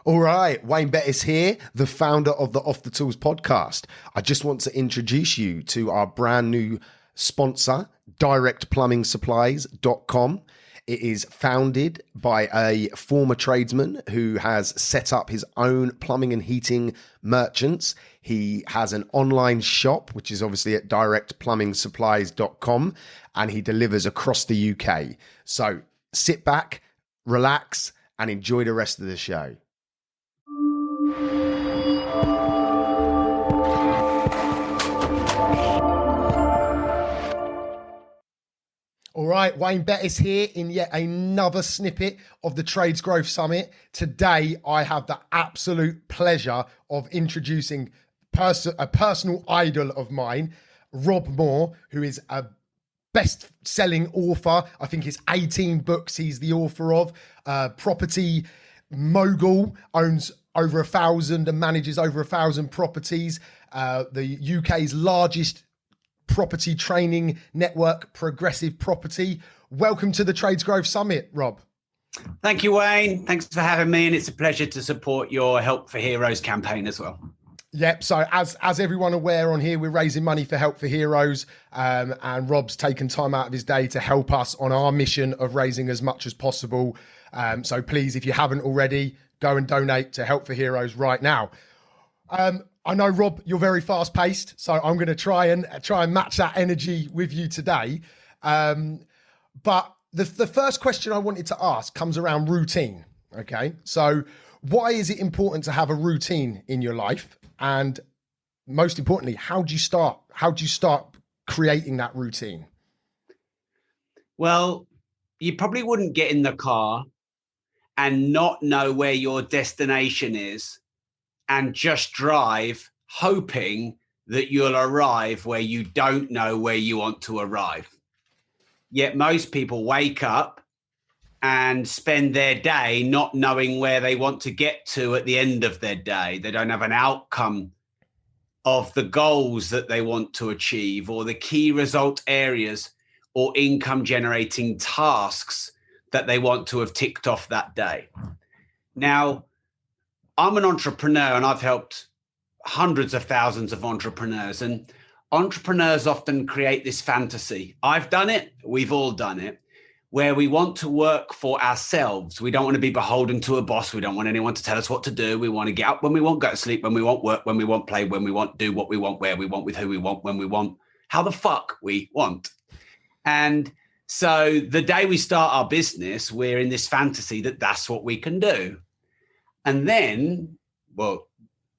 All right, Wayne Bettis here, the founder of the Off the Tools podcast. I just want to introduce you to our brand new sponsor, directplumbing.supplies.com. It is founded by a former tradesman who has set up his own plumbing and heating merchants. He has an online shop, which is obviously at directplumbing.supplies.com, and he delivers across the UK. So sit back, relax, and enjoy the rest of the show. All right, Wayne Bettis here in yet another snippet of the Trades Growth Summit. Today, I have the absolute pleasure of introducing a personal idol of mine, Rob Moore, who is a best-selling author. I think it's 18 books he's the author of. Property mogul, owns over 1,000 and manages over 1,000 properties. The UK's largest property training network, Progressive Property. Welcome to the Trades Growth Summit, Rob. Thank you, Wayne. Thanks for having me, and it's a pleasure to support your Help for Heroes campaign as well. Yep. So as everyone aware on here, we're raising money for Help for Heroes, and Rob's taken time out of his day to help us on our mission of raising as much as possible. So please, if you haven't already, go and donate to Help for Heroes right now. I know, Rob, you're very fast paced, so I'm going to try and match that energy with you today. But the first question I wanted to ask comes around routine. Okay. So why is it important to have a routine in your life? And most importantly, how do you start creating that routine? Well, you probably wouldn't get in the car and not know where your destination is and just drive hoping that you'll arrive where you don't know where you want to arrive. Yet most people wake up and spend their day not knowing where they want to get to at the end of their day. They don't have an outcome of the goals that they want to achieve or the key result areas or income generating tasks that they want to have ticked off that day. Now, I'm an entrepreneur and I've helped hundreds of thousands of entrepreneurs, and entrepreneurs often create this fantasy. I've done it. We've all done it, where we want to work for ourselves. We don't want to be beholden to a boss. We don't want anyone to tell us what to do. We want to get up when we want, go to sleep when we want, work when we want, play when we want, do what we want, where we want, with who we want, when we want, how the fuck we want. And so the day we start our business, we're in this fantasy that that's what we can do. And then, well,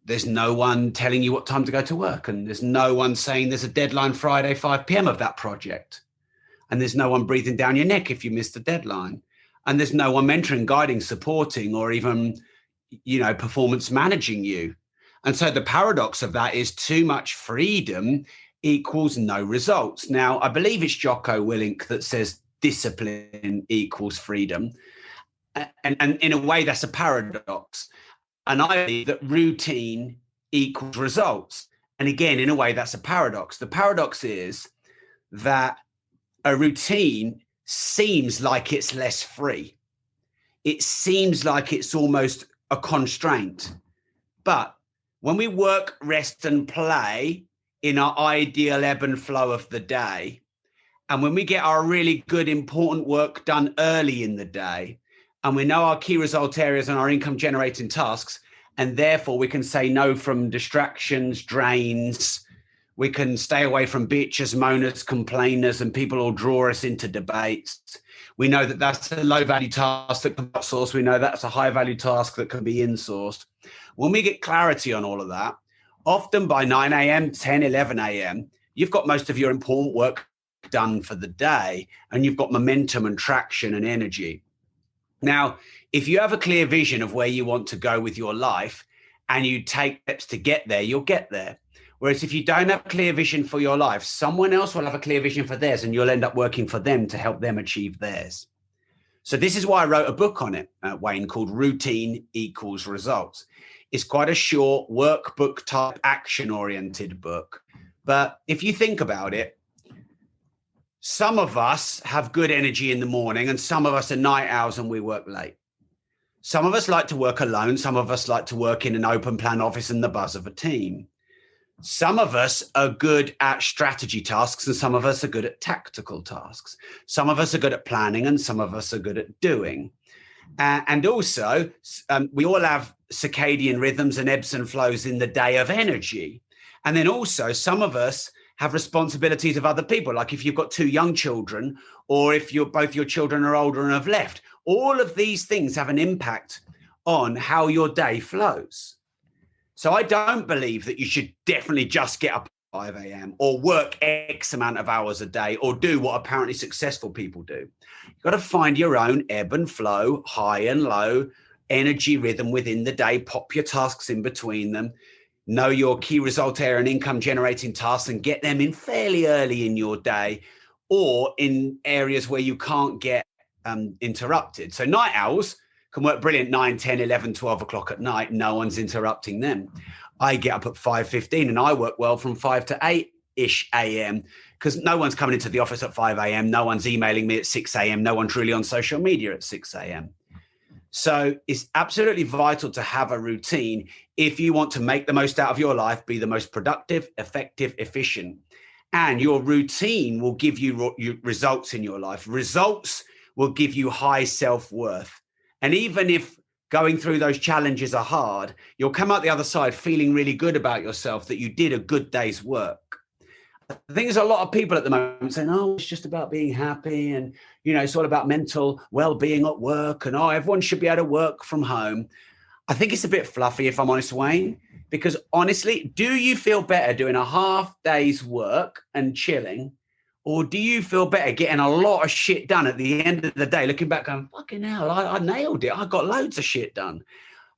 there's no one telling you what time to go to work. And there's no one saying there's a deadline Friday, 5 p.m. of that project. And there's no one breathing down your neck if you miss the deadline. And there's no one mentoring, guiding, supporting, or even, performance managing you. And so the paradox of that is too much freedom equals no results. Now, I believe it's Jocko Willink that says discipline equals freedom. And in a way, that's a paradox. And I believe that routine equals results. And again, in a way, that's a paradox. The paradox is that a routine seems like it's less free. It seems like it's almost a constraint. But when we work, rest, and play in our ideal ebb and flow of the day, and when we get our really good, important work done early in the day, and we know our key result areas and our income generating tasks, and therefore we can say no from distractions, drains. We can stay away from bitches, moaners, complainers, and people who'll draw us into debates. We know that that's a low value task that can be outsourced. We know that's a high value task that can be insourced. When we get clarity on all of that, often by 9 a.m., 10, 11 a.m., you've got most of your important work done for the day, and you've got momentum and traction and energy. Now, if you have a clear vision of where you want to go with your life and you take steps to get there, you'll get there. Whereas if you don't have a clear vision for your life, someone else will have a clear vision for theirs, and you'll end up working for them to help them achieve theirs. So this is why I wrote a book on it, Wayne, called Routine Equals Results. It's quite a short workbook type action-oriented book. But if you think about it, some of us have good energy in the morning and some of us are night owls and we work late. Some of us like to work alone. Some of us like to work in an open plan office and the buzz of a team. Some of us are good at strategy tasks and some of us are good at tactical tasks. Some of us are good at planning and some of us are good at doing. And also, we all have circadian rhythms and ebbs and flows in the day of energy. And then also, some of us have responsibilities of other people, like if you've got 2 young children, or if both your children are older and have left. All of these things have an impact on how your day flows. So I don't believe that you should definitely just get up at 5 a.m. or work X amount of hours a day or do what apparently successful people do. You've got to find your own ebb and flow, high and low energy rhythm within the day, pop your tasks in between them, know your key result area and income generating tasks and get them in fairly early in your day or in areas where you can't get interrupted. So night owls can work brilliant 9, 10, 11, 12 o'clock at night. No one's interrupting them. I get up at 5:15 and I work well from 5 to 8-ish a.m. because no one's coming into the office at 5 a.m. No one's emailing me at 6 a.m. No one's really on social media at 6 a.m. So it's absolutely vital to have a routine if you want to make the most out of your life, be the most productive, effective, efficient. And your routine will give you results in your life. Results will give you high self-worth. And even if going through those challenges are hard, you'll come out the other side feeling really good about yourself that you did a good day's work. I think there's a lot of people at the moment saying, oh, it's just about being happy. And, it's all about mental well-being at work. And, everyone should be able to work from home. I think it's a bit fluffy, if I'm honest, Wayne, because honestly, do you feel better doing a half day's work and chilling? Or do you feel better getting a lot of shit done at the end of the day, looking back going, fucking hell, I nailed it. I got loads of shit done.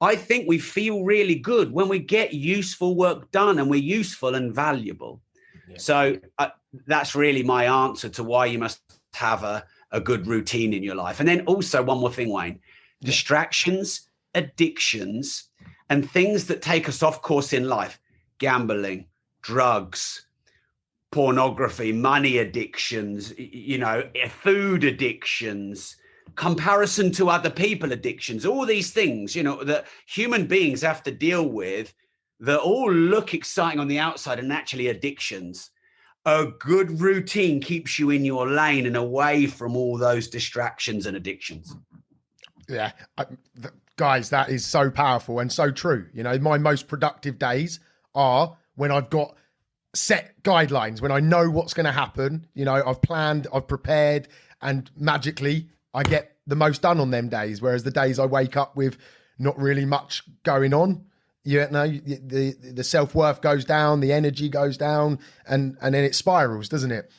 I think we feel really good when we get useful work done and we're useful and valuable. Yeah. So that's really my answer to why you must have a good routine in your life. And then also one more thing, Wayne, distractions, addictions, and things that take us off course in life, gambling, drugs, pornography, money addictions, food addictions, comparison to other people addictions, all these things, that human beings have to deal with that all look exciting on the outside and actually addictions. A good routine keeps you in your lane and away from all those distractions and addictions. Yeah, guys, that is so powerful and so true. My most productive days are when I've got set guidelines, when I know what's going to happen. I've planned, I've prepared, and magically I get the most done on them days. Whereas the days I wake up with not really much going on, the self-worth goes down, the energy goes down, and then it spirals, doesn't it?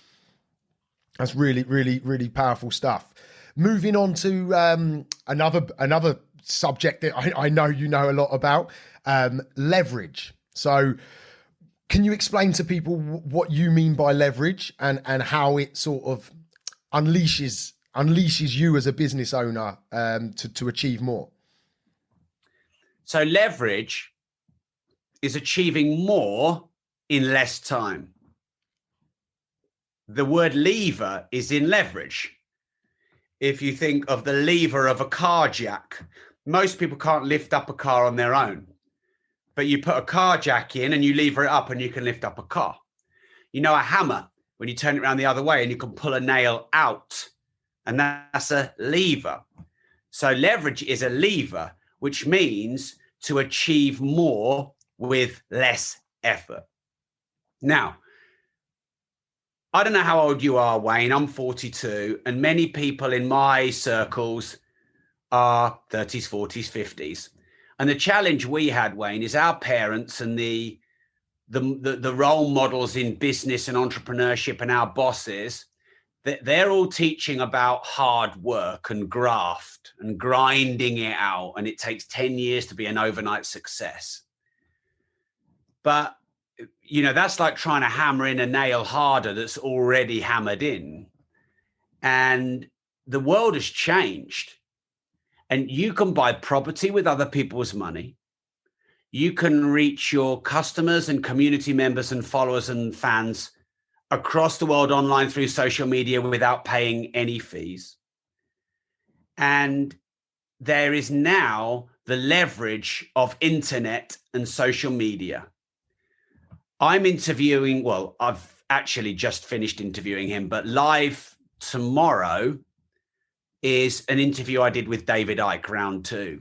That's really, really, really powerful stuff. Moving on to another subject that I know you know a lot about, leverage. So can you explain to people what you mean by leverage and how it sort of unleashes you as a business owner to achieve more? So leverage is achieving more in less time. The word lever is in leverage. If you think of the lever of a car jack, most people can't lift up a car on their own. But you put a car jack in and you lever it up and you can lift up a car. A hammer, when you turn it around the other way and you can pull a nail out, and that's a lever. So leverage is a lever, which means to achieve more with less effort. Now, I don't know how old you are, Wayne. I'm 42, and many people in my circles are 30s, 40s, 50s. And the challenge we had, Wayne, is our parents and the role models in business and entrepreneurship and our bosses, they're all teaching about hard work and graft and grinding it out. And it takes 10 years to be an overnight success. But, that's like trying to hammer in a nail harder that's already hammered in. And the world has changed. And you can buy property with other people's money. You can reach your customers and community members and followers and fans across the world online through social media without paying any fees. And there is now the leverage of internet and social media. I'm interviewing, well, I've actually just finished interviewing him, but live tomorrow is an interview I did with David Icke, round 2.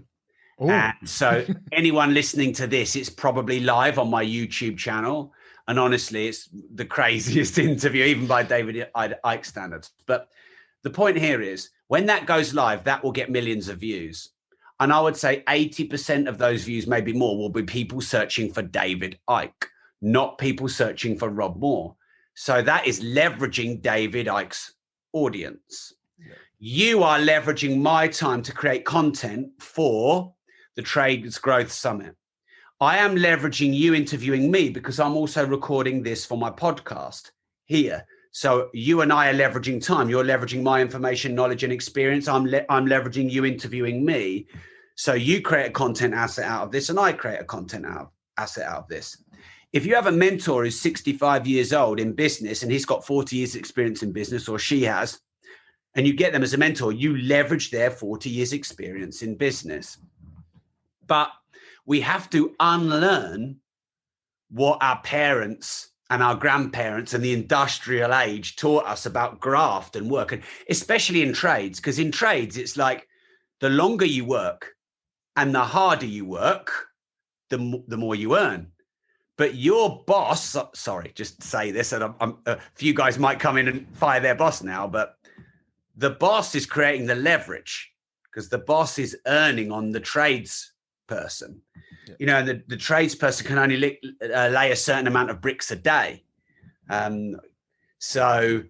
Ooh. And so anyone listening to this, it's probably live on my YouTube channel. And honestly, it's the craziest interview, even by David Icke standards. But the point here is, when that goes live, that will get millions of views. And I would say 80% of those views, maybe more, will be people searching for David Icke, not people searching for Rob Moore. So that is leveraging David Icke's audience. Yeah. You are leveraging my time to create content for the Trades Growth Summit. I am leveraging you interviewing me because I'm also recording this for my podcast here. So you and I are leveraging time. You're leveraging my information, knowledge, and experience. I'm leveraging you interviewing me. So you create a content asset out of this, and I create a content asset out of this. If you have a mentor who's 65 years old in business and he's got 40 years experience in business, or she has, and you get them as a mentor, you leverage their 40 years experience in business. But we have to unlearn what our parents and our grandparents and the industrial age taught us about graft and work, and especially in trades, because in trades, it's like the longer you work and the harder you work, the more you earn. But your boss, sorry, just say this, and a few guys might come in and fire their boss now, but the boss is creating the leverage because the boss is earning on the trades person. Yeah. You know, the tradesperson can only lay a certain amount of bricks a day. So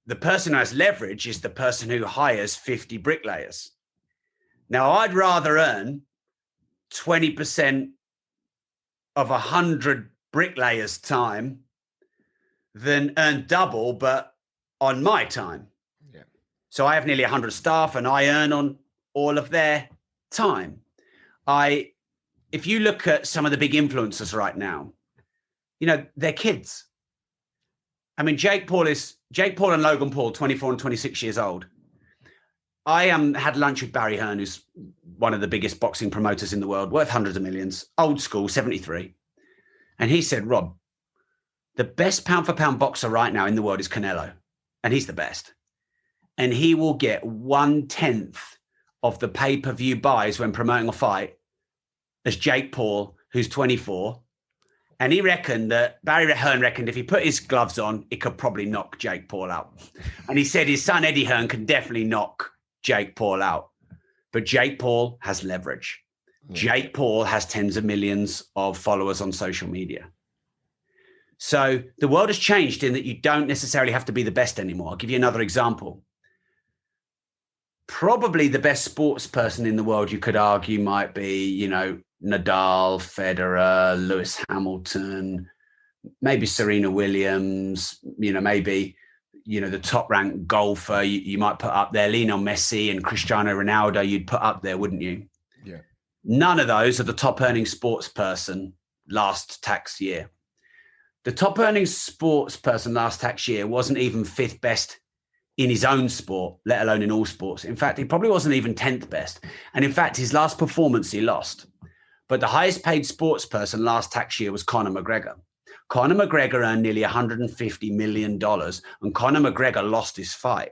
the person who has leverage is the person who hires 50 bricklayers. Now, I'd rather earn 20% of 100 bricklayers' time than earn double, but on my time. Yeah. So I have nearly 100 staff and I earn on all of their time. If you look at some of the big influencers right now, you know, they're kids. I mean, Jake Paul and Logan Paul, 24 and 26 years old. I had lunch with Barry Hearn, who's one of the biggest boxing promoters in the world, worth hundreds of millions, old school, 73. And he said, Rob, the best pound for pound boxer right now in the world is Canelo. And he's the best. And he will get 1/10 of the pay-per-view buys when promoting a fight as Jake Paul, who's 24. And he reckoned that Barry Hearn reckoned if he put his gloves on, it could probably knock Jake Paul out. And he said his son, Eddie Hearn, can definitely knock Jake Paul out. But Jake Paul has leverage. Yeah. Jake Paul has tens of millions of followers on social media. So the world has changed in that you don't necessarily have to be the best anymore. I'll give you another example. Probably the best sports person in the world, you could argue, might be, you know, Nadal, Federer, Lewis Hamilton, maybe Serena Williams, you know, maybe, you know, the top ranked golfer you might put up there, Lionel Messi and Cristiano Ronaldo, you'd put up there, wouldn't you? Yeah. None of those are the top earning sports person last tax year. The top earning sports person last tax year wasn't even 5th best in his own sport, let alone in all sports. In fact, he probably wasn't even 10th best. And in fact, his last performance, he lost. But the highest paid sports person last tax year was Conor McGregor. Conor McGregor earned nearly $150 million, and Conor McGregor lost his fight.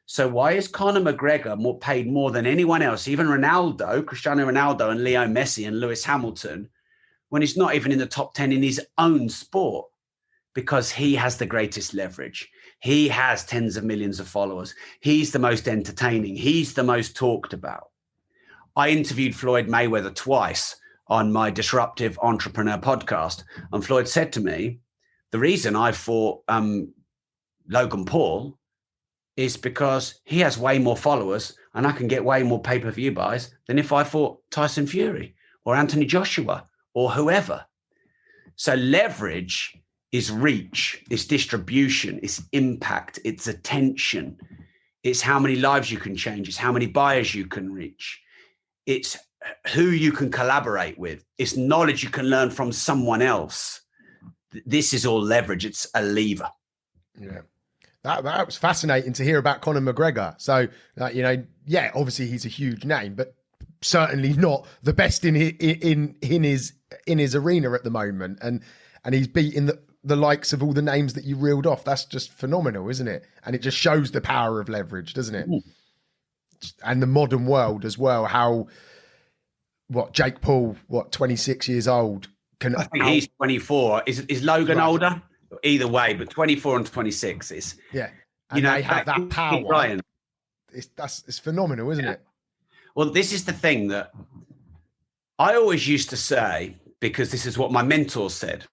So why is Conor McGregor paid more than anyone else, even Ronaldo, Cristiano Ronaldo, and Leo Messi and Lewis Hamilton, when he's not even in the top 10 in his own sport? Because he has the greatest leverage. He has tens of millions of followers. He's the most entertaining. He's the most talked about. I interviewed Floyd Mayweather twice on my Disruptive Entrepreneur podcast. And Floyd said to me, the reason I fought Logan Paul is because he has way more followers and I can get way more pay-per-view buys than if I fought Tyson Fury or Anthony Joshua or whoever. So leverage is reach, it's distribution, it's impact, it's attention. It's how many lives you can change. It's how many buyers you can reach. It's who you can collaborate with. It's knowledge you can learn from someone else. This is all leverage. It's a lever. Yeah. That was fascinating to hear about Conor McGregor. So, you know, yeah, obviously he's a huge name, but certainly not the best in his arena at the moment, and he's beating the likes of all the names that you reeled off. That's just phenomenal, isn't it? And it just shows the power of leverage, doesn't it? And the modern world as well. How Jake Paul, 26 years old, I think he's 24. Is Logan older? Either way, but 24 and 26 is and they have that power. Ryan. It's phenomenal, isn't it? Well, this is the thing that I always used to say, because this is what my mentors said.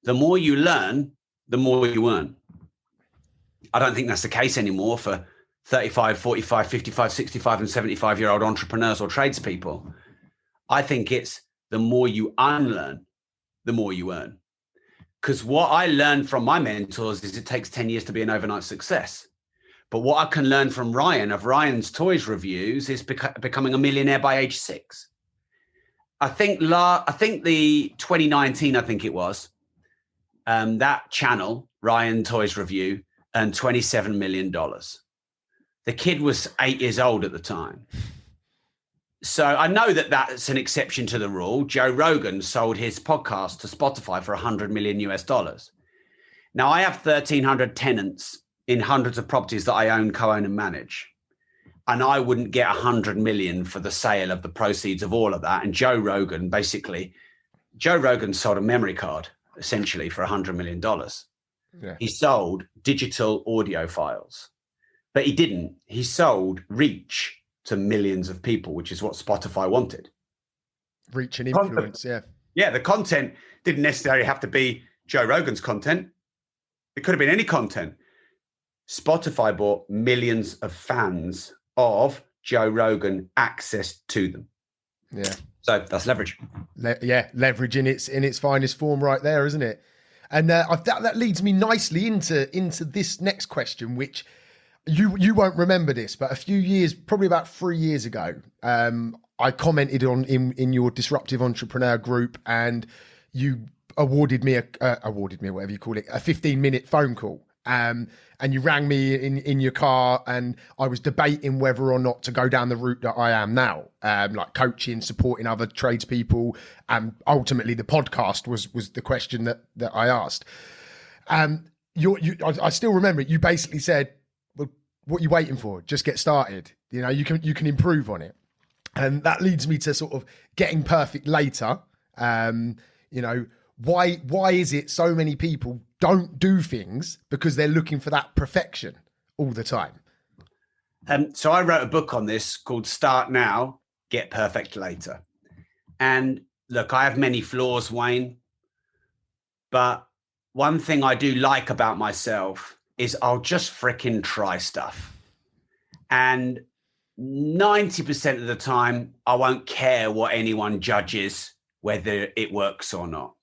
The more you learn, the more you earn. I don't think that's the case anymore for 35, 45, 55, 65 and 75-year-old entrepreneurs or tradespeople. I think it's the more you unlearn, the more you earn. Because what I learned from my mentors is it takes 10 years to be an overnight success. But what I can learn from Ryan of Ryan's Toys reviews is becoming a millionaire by age 6. I think the 2019, I think it was, that channel, Ryan Toys Review, earned $27 million. The kid was 8 years old at the time. So I know that that's an exception to the rule. Joe Rogan sold his podcast to Spotify for $100 million US. Now I have 1,300 tenants in hundreds of properties that I own, co-own and manage. And I wouldn't get 100 million for the sale of the proceeds of all of that. And Joe Rogan sold a memory card essentially for $100 million. Yeah. He sold digital audio files, but he didn't. He sold reach to millions of people, which is what Spotify wanted. Reach and influence, yeah. Yeah, the content didn't necessarily have to be Joe Rogan's content. It could have been any content. Spotify bought millions of fans of Joe Rogan access to them. Yeah. So that's leverage. Leverage in its finest form right there, isn't it? And that leads me nicely into this next question, which you won't remember this, but a few years, probably about 3 years ago, I commented on in your Disruptive Entrepreneur group, and you awarded me whatever you call it, a 15-minute phone call. And you rang me in your car, and I was debating whether or not to go down the route that I am now, like coaching, supporting other tradespeople, and ultimately the podcast was the question that I asked. I still remember it. You basically said, "Well, what are you waiting for? Just get started. You know, you can improve on it." And that leads me to sort of getting perfect later. You know, why is it so many people don't do things because they're looking for that perfection all the time? So I wrote a book on this called Start Now, Get Perfect Later. And look, I have many flaws, Wayne, but one thing I do like about myself is I'll just fricking try stuff. And 90% of the time, I won't care what anyone judges, whether it works or not.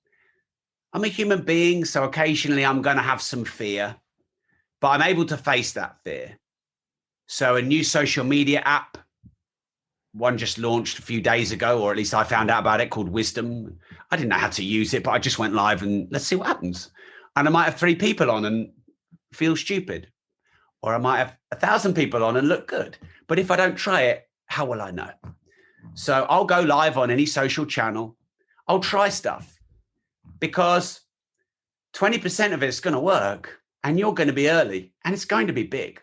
I'm a human being, so occasionally I'm going to have some fear, but I'm able to face that fear. So a new social media app, one just launched a few days ago, or at least I found out about it, called Wisdom. I didn't know how to use it, but I just went live and let's see what happens. And I might have 3 people on and feel stupid, or I might have 1,000 people on and look good. But if I don't try it, how will I know? So I'll go live on any social channel. I'll try stuff. Because 20% of it's going to work, and you're going to be early, and it's going to be big.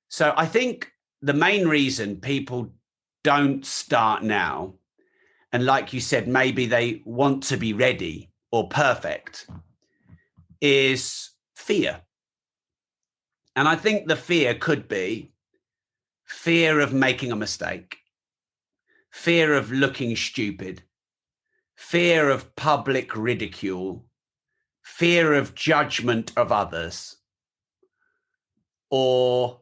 So I think the main reason people don't start now, and like you said, maybe they want to be ready or perfect, is fear. And I think the fear could be fear of making a mistake, fear of looking stupid, fear of public ridicule, fear of judgment of others, or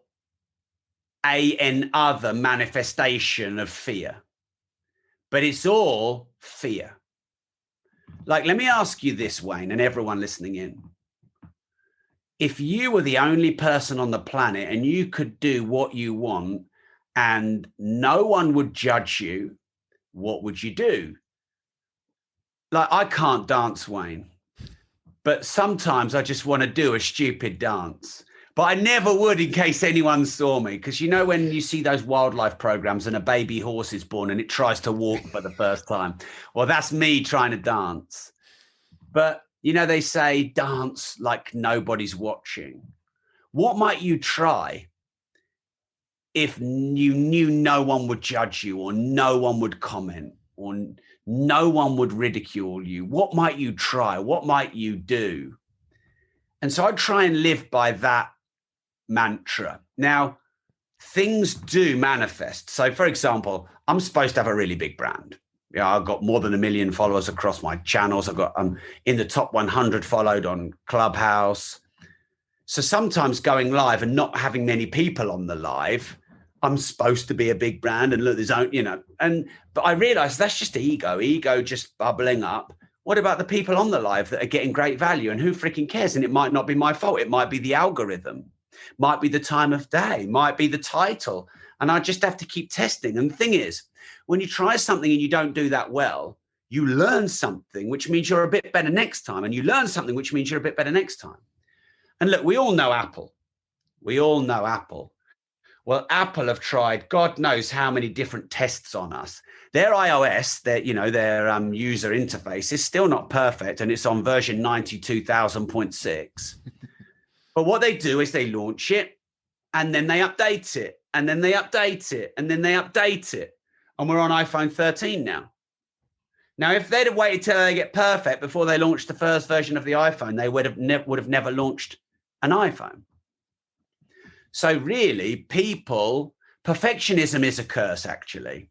an other manifestation of fear. But it's all fear. Like, let me ask you this, Wayne, and everyone listening in. If you were the only person on the planet and you could do what you want and no one would judge you, what would you do? Like, I can't dance, Wayne, but sometimes I just want to do a stupid dance. But I never would in case anyone saw me. Because you know when you see those wildlife programs and a baby horse is born and it tries to walk for the first time? Well, that's me trying to dance. But, you know, they say dance like nobody's watching. What might you try if you knew no one would judge you or no one would comment or no one would ridicule you? What might you try? What might you do? And so I try and live by that mantra. Now, things do manifest. So, for example, I'm supposed to have a really big brand. Yeah, I've got more than 1 million followers across my channels. I'm in the top 100 followed on Clubhouse. So sometimes going live and not having many people on the live, I'm supposed to be a big brand and look, but I realized that's just ego just bubbling up. What about the people on the live that are getting great value, and who freaking cares? And it might not be my fault. It might be the algorithm, might be the time of day, might be the title. And I just have to keep testing. And the thing is, when you try something and you don't do that well, you learn something, which means you're a bit better next time. And you learn something, which means you're a bit better next time. And look, we all know Apple. Well, Apple have tried God knows how many different tests on us. Their iOS, their user interface is still not perfect, and it's on version 92,000.6. But what they do is they launch it, and then they update it, and then they update it, and then they update it. And we're on iPhone 13 now. Now, if they'd have waited till they get perfect before they launched the first version of the iPhone, they would have never launched an iPhone. So really, perfectionism is a curse, actually.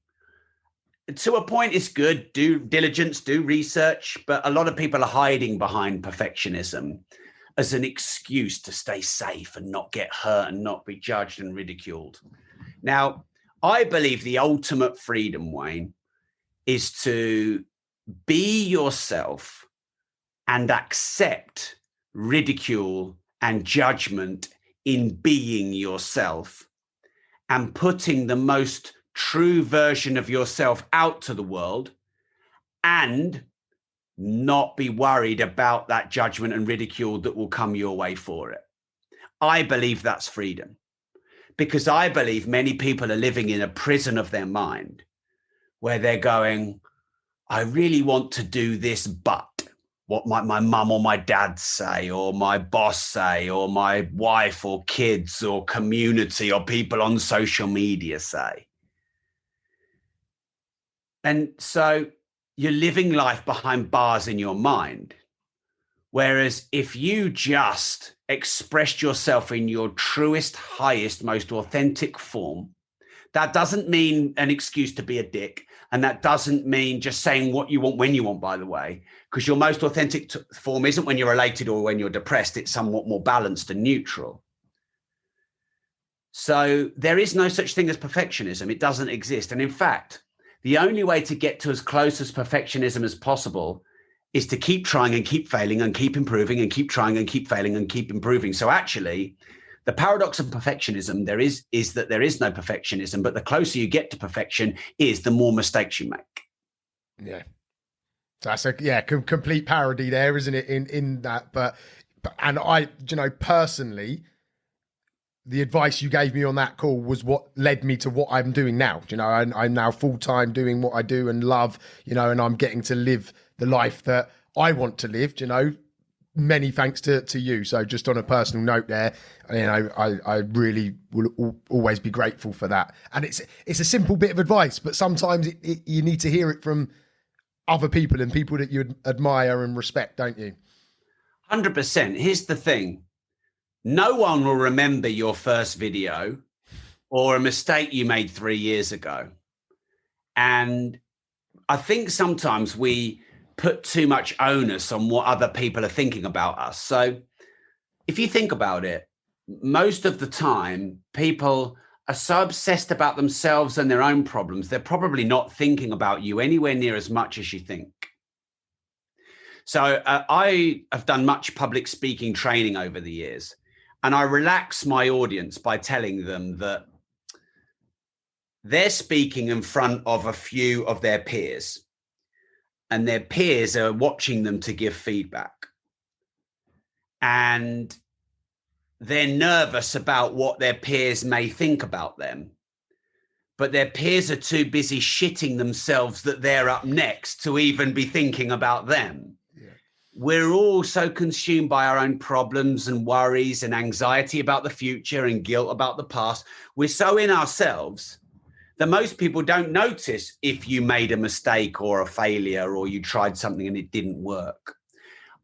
To a point, it's good. Do diligence, do research, but a lot of people are hiding behind perfectionism as an excuse to stay safe and not get hurt and not be judged and ridiculed. Now, I believe the ultimate freedom, Wayne, is to be yourself and accept ridicule and judgment in being yourself and putting the most true version of yourself out to the world, and not be worried about that judgment and ridicule that will come your way for it. I believe that's freedom, because I believe many people are living in a prison of their mind where they're going, I really want to do this, but what might my mum or my dad say, or my boss say, or my wife or kids or community or people on social media say. And so you're living life behind bars in your mind. Whereas if you just expressed yourself in your truest, highest, most authentic form, that doesn't mean an excuse to be a dick. And that doesn't mean just saying what you want when you want, by the way, because your most authentic form isn't when you're elated or when you're depressed. It's somewhat more balanced and neutral. So there is no such thing as perfectionism. It doesn't exist. And in fact, the only way to get to as close as perfectionism as possible is to keep trying and keep failing and keep improving and keep trying and keep failing and keep improving. So actually, the paradox of perfectionism is that there is no perfectionism, but the closer you get to perfection is the more mistakes you make. Yeah. That's complete parody there, isn't it? In that, but I, personally, the advice you gave me on that call was what led me to what I'm doing now. I'm now full-time doing what I do and love, and I'm getting to live the life that I want to live, many thanks to you. So just on a personal note there, I really will always be grateful for that. And it's a simple bit of advice, but sometimes you need to hear it from other people and people that you admire and respect, don't you? 100%. Here's the thing. No one will remember your first video or a mistake you made 3 years ago. And I think sometimes we put too much onus on what other people are thinking about us. So if you think about it, most of the time, people are so obsessed about themselves and their own problems, they're probably not thinking about you anywhere near as much as you think. So I have done much public speaking training over the years, and I relax my audience by telling them that they're speaking in front of a few of their peers, and their peers are watching them to give feedback. And they're nervous about what their peers may think about them, but their peers are too busy shitting themselves that they're up next to even be thinking about them. Yeah. We're all so consumed by our own problems and worries and anxiety about the future and guilt about the past. We're so in ourselves that most people don't notice if you made a mistake or a failure or you tried something and it didn't work.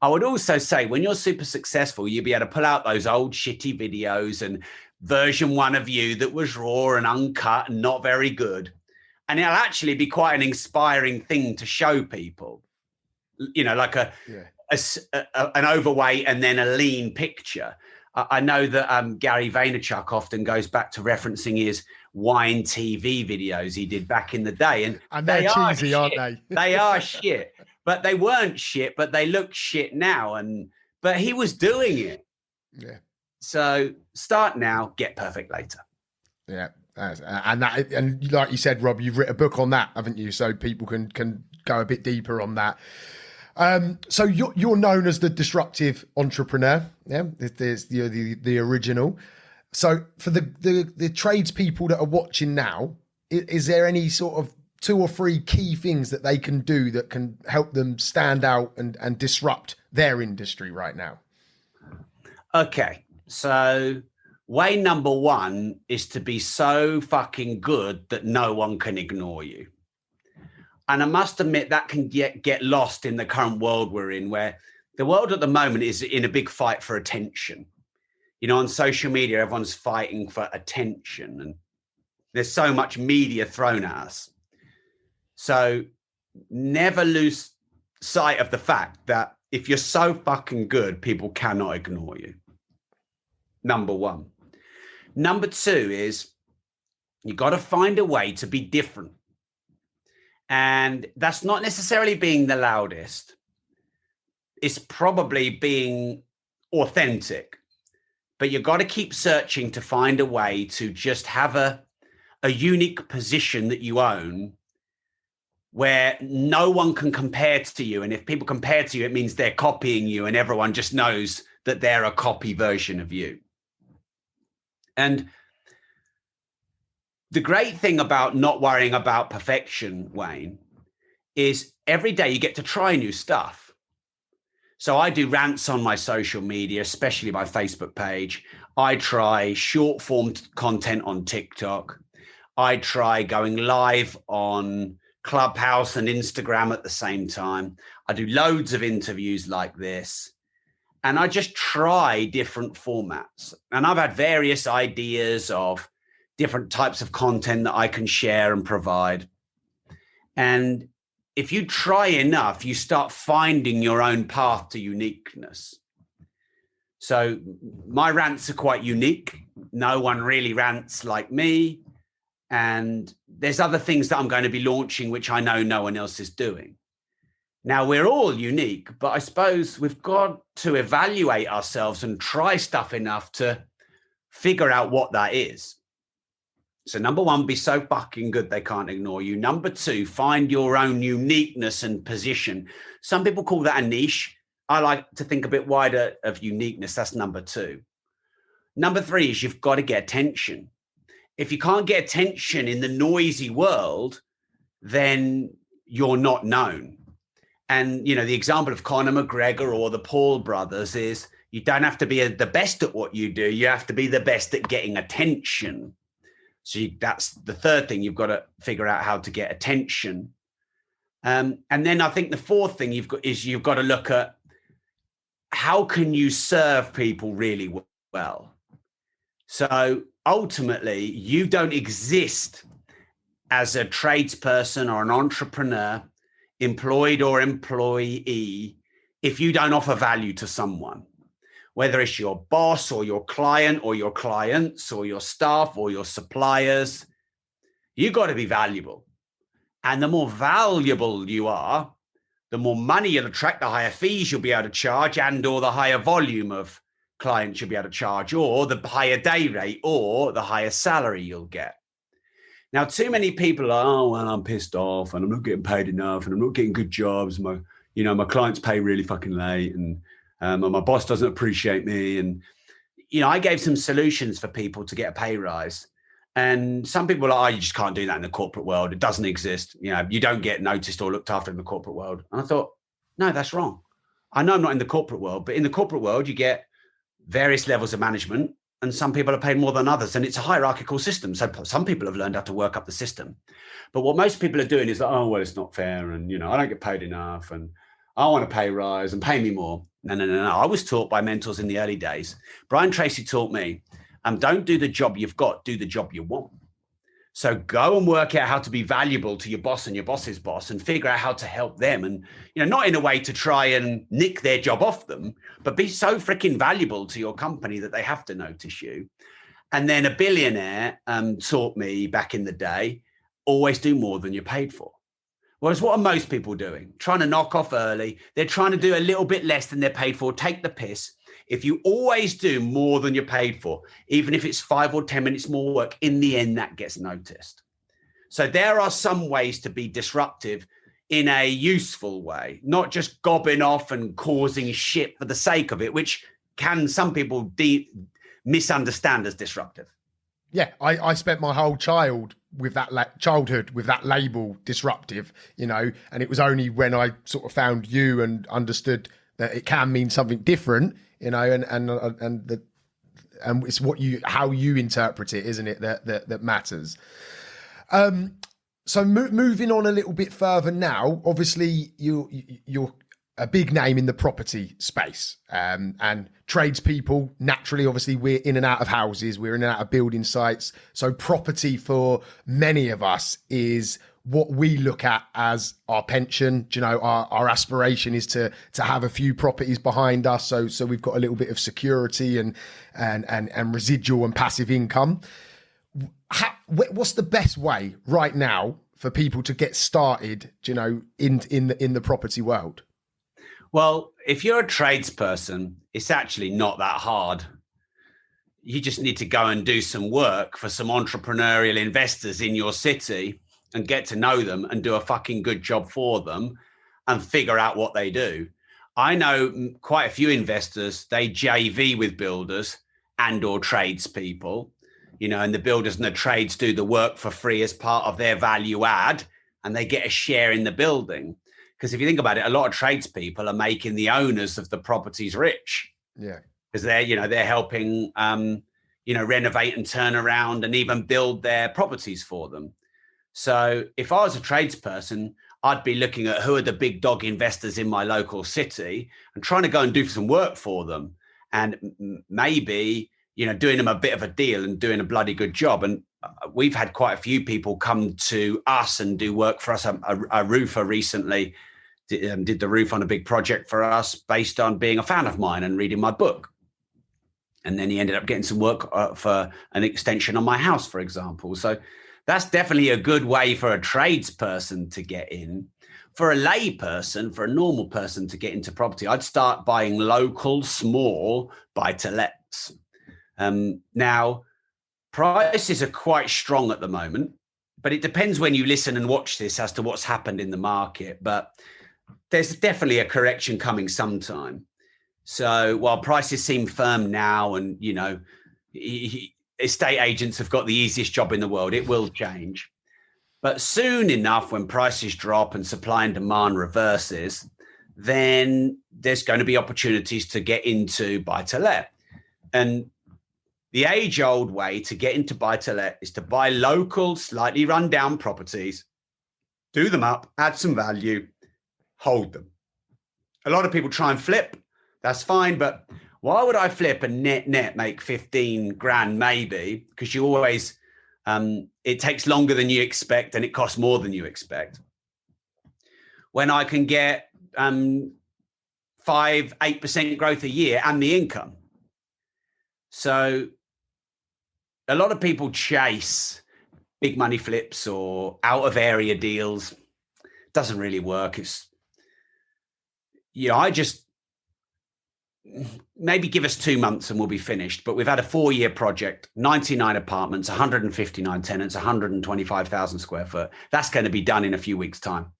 I would also say when you're super successful, you'll be able to pull out those old shitty videos and version 1 of you that was raw and uncut and not very good. And it'll actually be quite an inspiring thing to show people, you know, like an overweight and then a lean picture. I know that Gary Vaynerchuk often goes back to referencing his wine TV videos he did back in the day. And they're cheesy, aren't they? They are shit. But they weren't shit, but they look shit now. But he was doing it. Yeah. So start now, get perfect later. Yeah. And like you said, Rob, you've written a book on that, haven't you? So people can go a bit deeper on that. So you're known as the disruptive entrepreneur. Yeah. There's the original. So for the tradespeople that are watching now, is there any sort of 2 or 3 key things that they can do that can help them stand out and disrupt their industry right now? Okay. So way number 1 is to be so fucking good that no one can ignore you. And I must admit that can get lost in the current world we're in, where the world at the moment is in a big fight for attention. You know, on social media, everyone's fighting for attention and there's so much media thrown at us. So never lose sight of the fact that if you're so fucking good, people cannot ignore you. Number 1. Number 2 is you got to find a way to be different. And that's not necessarily being the loudest. It's probably being authentic. But you've got to keep searching to find a way to just have a unique position that you own where no one can compare to you. And if people compare to you, it means they're copying you and everyone just knows that they're a copy version of you. And the great thing about not worrying about perfection, Wayne, is every day you get to try new stuff. So I do rants on my social media, especially my Facebook page. I try short form content on TikTok. I try going live on Clubhouse and Instagram at the same time. I do loads of interviews like this. And I just try different formats. And I've had various ideas of different types of content that I can share and provide. And if you try enough, you start finding your own path to uniqueness. So my rants are quite unique. No one really rants like me. And there's other things that I'm going to be launching, which I know no one else is doing. Now, we're all unique, but I suppose we've got to evaluate ourselves and try stuff enough to figure out what that is. So number 1, be so fucking good they can't ignore you. Number 2, find your own uniqueness and position. Some people call that a niche. I like to think a bit wider of uniqueness. That's number 2. Number 3 is you've got to get attention. If you can't get attention in the noisy world, then you're not known. And, you know, the example of Conor McGregor or the Paul brothers is you don't have to be the best at what you do. You have to be the best at getting attention. So that's the 3rd thing. You've got to figure out how to get attention. And then I think the 4th thing you've got to look at how can you serve people really well. So ultimately, you don't exist as a tradesperson or an entrepreneur, employed or employee, if you don't offer value to someone, whether it's your boss or your client or your clients or your staff or your suppliers. You got to be valuable. And the more valuable you are, the more money you'll attract, the higher fees you'll be able to charge, and or the higher volume of clients you'll be able to charge, or the higher day rate, or the higher salary you'll get. Now, too many people are, oh, well, I'm pissed off and I'm not getting paid enough and I'm not getting good jobs. My clients pay really fucking late and my boss doesn't appreciate me. And I gave some solutions for people to get a pay rise. And some people are like, oh, you just can't do that in the corporate world. It doesn't exist. You don't get noticed or looked after in the corporate world. And I thought, no, that's wrong. I know I'm not in the corporate world, but in the corporate world, you get various levels of management, and some people are paid more than others. And it's a hierarchical system. So some people have learned how to work up the system. But what most people are doing is like, oh, well, it's not fair. And, I don't get paid enough. And I want a pay rise and pay me more. No. I was taught by mentors in the early days. Brian Tracy taught me, don't do the job you've got, do the job you want. So go and work out how to be valuable to your boss and your boss's boss, and figure out how to help them. And, not in a way to try and nick their job off them, but be so freaking valuable to your company that they have to notice you. And then a billionaire taught me back in the day, always do more than you're paid for. Whereas what are most people doing? Trying to knock off early. They're trying to do a little bit less than they're paid for, take the piss. If you always do more than you're paid for, even if it's 5 or 10 minutes more work, in the end, that gets noticed. So there are some ways to be disruptive in a useful way, not just gobbing off and causing shit for the sake of it, which can some people misunderstand as disruptive. Yeah, I spent my whole childhood with that label disruptive, and it was only when I sort of found you and understood that it can mean something different, and it's how you interpret it, isn't it, that matters. So moving on a little bit further now, obviously you're a big name in the property space, and tradespeople, naturally, obviously we're in and out of houses, we're in and out of building sites. So property for many of us is what we look at as our pension. Our aspiration is to have a few properties behind us. So we've got a little bit of security and residual and passive income. What's the best way right now for people to get started, in the property world? Well, if you're a tradesperson, it's actually not that hard. You just need to go and do some work for some entrepreneurial investors in your city and get to know them and do a fucking good job for them and figure out what they do. I know quite a few investors, they JV with builders and or tradespeople, and the builders and the trades do the work for free as part of their value add, and they get a share in the building. Because if you think about it, a lot of tradespeople are making the owners of the properties rich. Yeah. Because they're helping, renovate and turn around and even build their properties for them. So if I was a tradesperson, I'd be looking at who are the big dog investors in my local city and trying to go and do some work for them. And maybe, doing them a bit of a deal and doing a bloody good job. And we've had quite a few people come to us and do work for us. A roofer recently did the roof on a big project for us based on being a fan of mine and reading my book. And then he ended up getting some work for an extension on my house, for example. So that's definitely a good way for a tradesperson to get in. For a lay person, for a normal person to get into property, I'd start buying local, small buy-to-lets. Now, prices are quite strong at the moment, but it depends when you listen and watch this as to what's happened in the market. But there's definitely a correction coming sometime. So while prices seem firm now and, estate agents have got the easiest job in the world, it will change. But soon enough, when prices drop and supply and demand reverses, then there's going to be opportunities to get into buy-to-let. And the age-old way to get into buy-to-let is to buy local, slightly run-down properties, do them up, add some value, hold them. A lot of people try and flip. That's fine, but why would I flip and net make 15 grand maybe? Because you always, it takes longer than you expect and it costs more than you expect. When I can get 5-8% growth a year and the income. So a lot of people chase big money flips or out of area deals. Doesn't really work. I just maybe give us 2 months and we'll be finished. But we've had a 4-year project, 99 apartments, 159 tenants, 125,000 square foot. That's going to be done in a few weeks' time.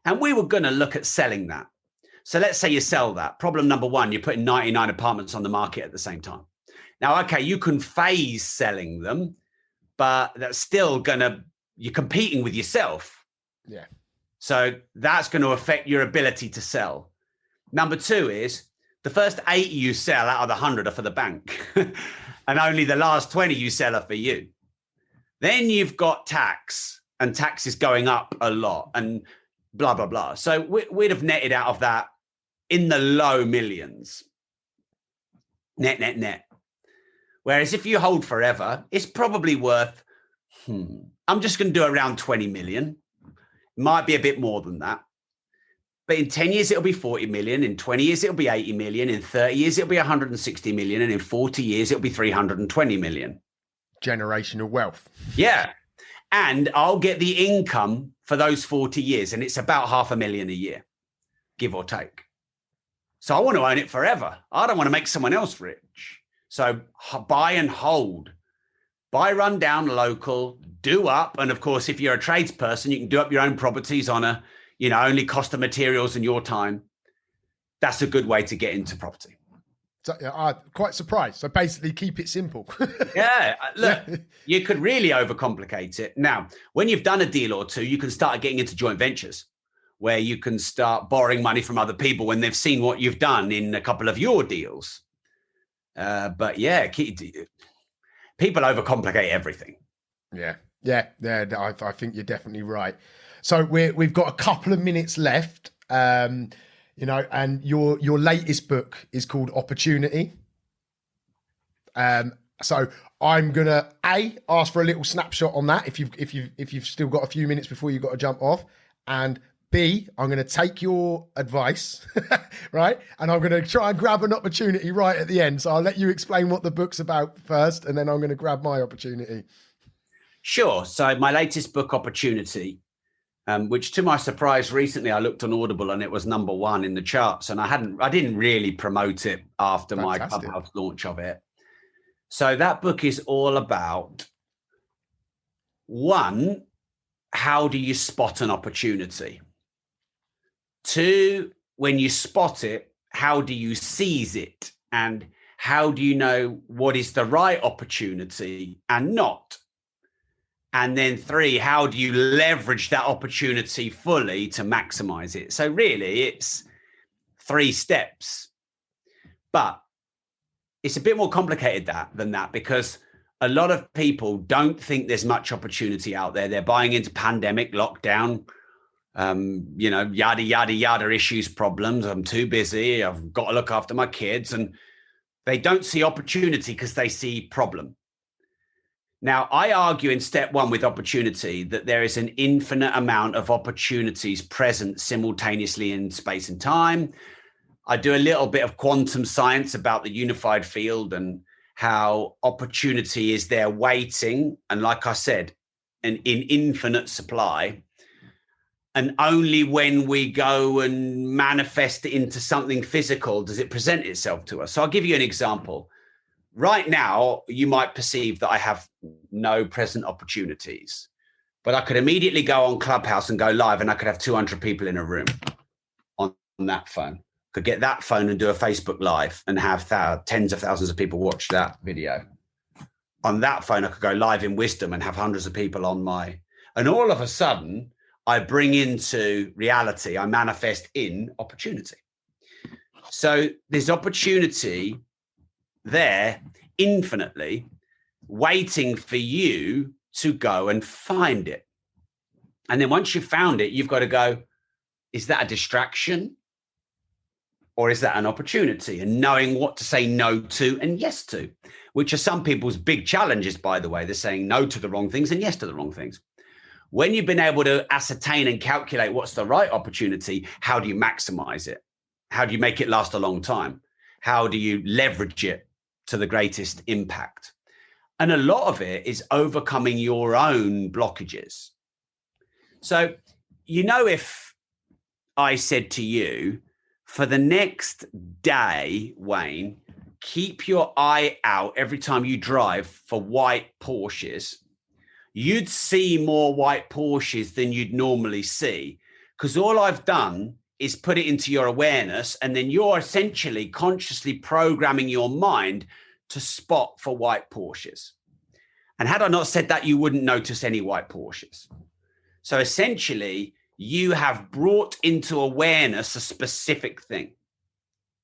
And we were going to look at selling that. So let's say you sell that. Problem number one, you're putting 99 apartments on the market at the same time. Now, okay, you can phase selling them, but that's still you're competing with yourself. Yeah. So that's going to affect your ability to sell. Number two is the first 80 you sell out of the 100 are for the bank. And only the last 20 you sell are for you. Then you've got tax, and tax is going up a lot and blah, blah, blah. So we'd have netted out of that in the low millions. Net. Whereas if you hold forever, it's probably worth, I'm just going to do around 20 million. Might be a bit more than that. But in 10 years, it'll be 40 million. In 20 years, it'll be 80 million. In 30 years, it'll be 160 million. And in 40 years, it'll be 320 million. Generational wealth. Yeah. And I'll get the income for those 40 years. And it's about $500,000 a year, give or take. So I want to own it forever. I don't want to make someone else rich. So buy and hold. Buy rundown local, do up. And of course, if you're a tradesperson, you can do up your own properties on a, only cost of materials and your time. That's a good way to get into property. So, I'm quite surprised. So basically keep it simple. Yeah. Look, you could really overcomplicate it. Now, when you've done a deal or two, you can start getting into joint ventures where you can start borrowing money from other people when they've seen what you've done in a couple of your deals. But yeah, people overcomplicate everything. Yeah. I think you're definitely right. So we've got a couple of minutes left, and your latest book is called Opportunity. So I'm gonna ask for a little snapshot on that if you've still got a few minutes before you've got to jump off, and B, I'm going to take your advice, right? And I'm going to try and grab an opportunity right at the end. So I'll let you explain what the book's about first, and then I'm going to grab my opportunity. Sure. So my latest book, Opportunity, which to my surprise, recently I looked on Audible and it was number 1 in the charts. And I didn't really promote it after my Clubhouse launch of it. So that book is all about, 1, how do you spot an opportunity? 2, when you spot it, how do you seize it? And how do you know what is the right opportunity and not? And then 3, how do you leverage that opportunity fully to maximize it? So really it's 3 steps, but it's a bit more complicated than that because a lot of people don't think there's much opportunity out there. They're buying into pandemic, lockdown, yada, yada, yada issues, problems. I'm too busy. I've got to look after my kids. And they don't see opportunity because they see problem. Now, I argue in step 1 with opportunity that there is an infinite amount of opportunities present simultaneously in space and time. I do a little bit of quantum science about the unified field and how opportunity is there waiting. And like I said, in infinite supply. And only when we go and manifest it into something physical does it present itself to us. So I'll give you an example. Right now, you might perceive that I have no present opportunities, but I could immediately go on Clubhouse and go live and I could have 200 people in a room on that phone. Could get that phone and do a Facebook Live and have tens of thousands of people watch that video. On that phone, I could go live in Wisdom and have hundreds of people and all of a sudden, I bring into reality, I manifest in opportunity. So there's opportunity there infinitely waiting for you to go and find it. And then once you've found it, you've got to go, is that a distraction? Or is that an opportunity? And knowing what to say no to and yes to, which are some people's big challenges, by the way. They're saying no to the wrong things and yes to the wrong things. When you've been able to ascertain and calculate what's the right opportunity, how do you maximize it? How do you make it last a long time? How do you leverage it to the greatest impact? And a lot of it is overcoming your own blockages. So, if I said to you, for the next day, Wayne, keep your eye out every time you drive for white Porsches, you'd see more white Porsches than you'd normally see, because all I've done is put it into your awareness, and then you're essentially consciously programming your mind to spot for white Porsches. And had I not said that, you wouldn't notice any white Porsches. So essentially, you have brought into awareness a specific thing.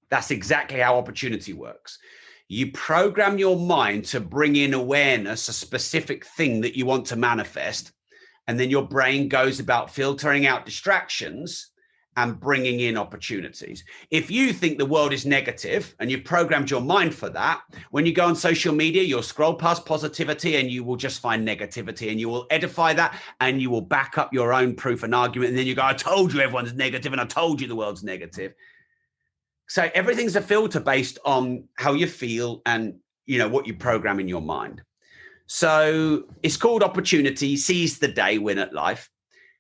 That's exactly how opportunity works. You program your mind to bring in awareness, a specific thing that you want to manifest. And then your brain goes about filtering out distractions and bringing in opportunities. If you think the world is negative and you've programmed your mind for that, when you go on social media, you'll scroll past positivity and you will just find negativity, and you will edify that and you will back up your own proof and argument. And then you go, I told you everyone's negative and I told you the world's negative. So everything's a filter based on how you feel and, you know, what you program in your mind. So it's called opportunity. Seize the day, win at life.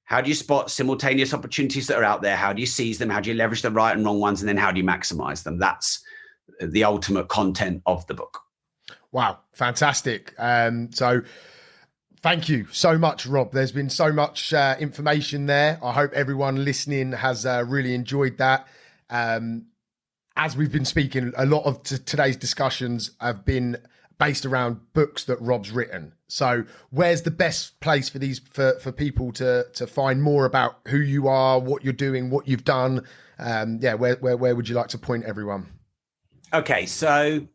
How do you spot simultaneous opportunities that are out there? How do you seize them? How do you leverage the right and wrong ones? And then how do you maximize them? That's the ultimate content of the book. Wow, fantastic. So thank you so much, Rob. There's been so much information there. I hope everyone listening has really enjoyed that. As we've been speaking, a lot of today's discussions have been based around books that Rob's written. So where's the best place for these for people to find more about who you are, what you're doing, what you've done? Where would you like to point everyone? Okay, so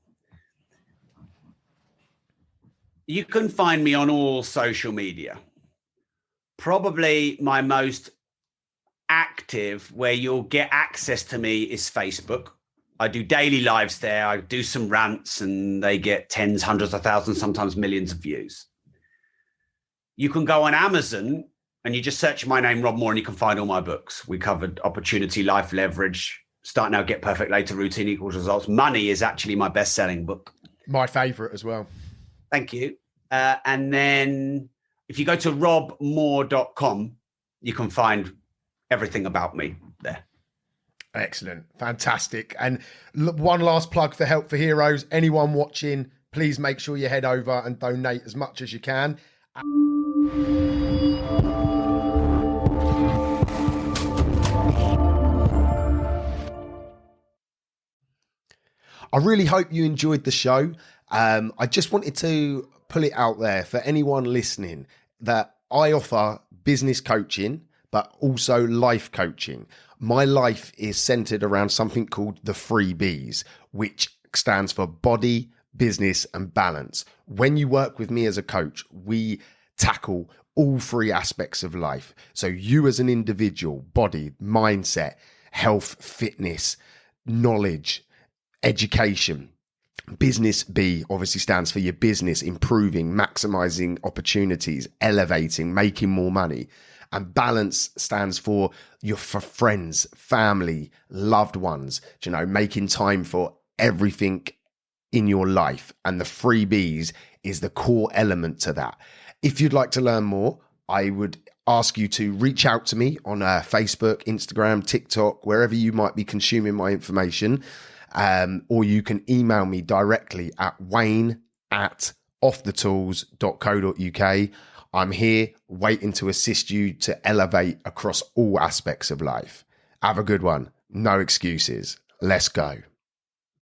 you can find me on all social media. Probably my most active, where you'll get access to me, is Facebook. I do daily lives there. I do some rants and they get tens, hundreds of thousands, sometimes millions of views. You can go on Amazon and you just search my name, Rob Moore, and you can find all my books. We covered opportunity, life leverage, start now, get perfect later, routine equals results. Money is actually my best-selling book. My favorite as well. Thank you. And then if you go to robmoore.com, you can find everything about me there. Excellent. Fantastic. And one last plug for Help for Heroes. Anyone watching, please make sure you head over and donate as much as you can. I really hope you enjoyed the show. I just wanted to pull it out there for anyone listening that I offer business coaching, but also life coaching. My life is centered around something called the 3 Bs, which stands for body, business, and balance. When you work with me as a coach, we tackle all 3 aspects of life. So you as an individual, body, mindset, health, fitness, knowledge, education. Business B obviously stands for your business, improving, maximizing opportunities, elevating, making more money. And balance stands for your friends, family, loved ones, making time for everything in your life. And the 3 Bs is the core element to that. If you'd like to learn more, I would ask you to reach out to me on Facebook, Instagram, TikTok, wherever you might be consuming my information. Or you can email me directly at wayne@offthetools.co.uk. I'm here waiting to assist you to elevate across all aspects of life. Have a good one. No excuses. Let's go.